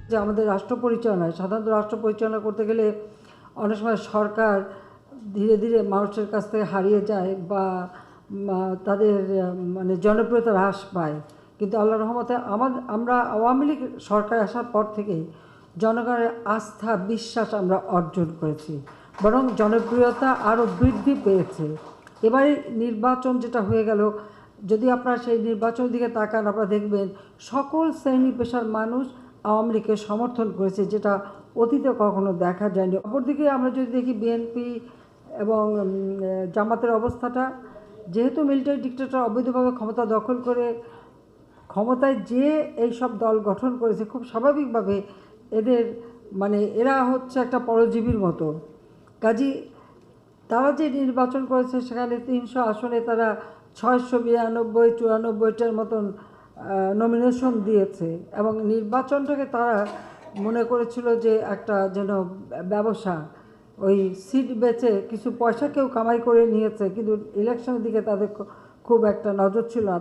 যে আমাদের রাষ্ট্র পরিচালনায় সাধারণত রাষ্ট্র পরিচালনা করতে গেলে অনেক সময় সরকার ধীরে ধীরে মানুষের কাছ থেকে হারিয়ে যায় বা তাদের মানে জনপ্রিয়তা হ্রাস পায়। কিন্তু আল্লাহর রহমতে আমরা আওয়ামী লীগ সরকার আসার পর থেকেই জনগণের আস্থা বিশ্বাস আমরা অর্জন করেছি, বরং জনপ্রিয়তা আরও বৃদ্ধি পেয়েছে। এবারে নির্বাচন যেটা হয়ে গেল, যদি আপনারা সেই নির্বাচনের দিকে তাকান, আপনারা দেখবেন সকল শ্রেণী পেশার মানুষ আওয়ামী লীগকে সমর্থন করেছে, যেটা অতীতে কখনো দেখা যায়নি। অপরদিকে আমরা যদি দেখি বিএনপি এবং জামাতের অবস্থাটা, যেহেতু মিলিটারি ডিক্টেটর অবৈধভাবে ক্ষমতা দখল করে ক্ষমতায় যে এইসব দল গঠন করেছে, খুব স্বাভাবিকভাবে এদের মানে এরা হচ্ছে একটা পরজীবীর মতো। কাজী তারা যে নির্বাচন করেছে সেখানে 300 আসনে তারা 692-94টার মতন নমিনেশন দিয়েছে এবং নির্বাচনটাকে তারা মনে করেছিল যে একটা যেন ব্যবসা, ওই সিট বেচে কিছু পয়সা কেউ কামাই করে নিয়েছে, কিন্তু ইলেকশনের দিকে তাদের খুব একটা নজর ছিল না।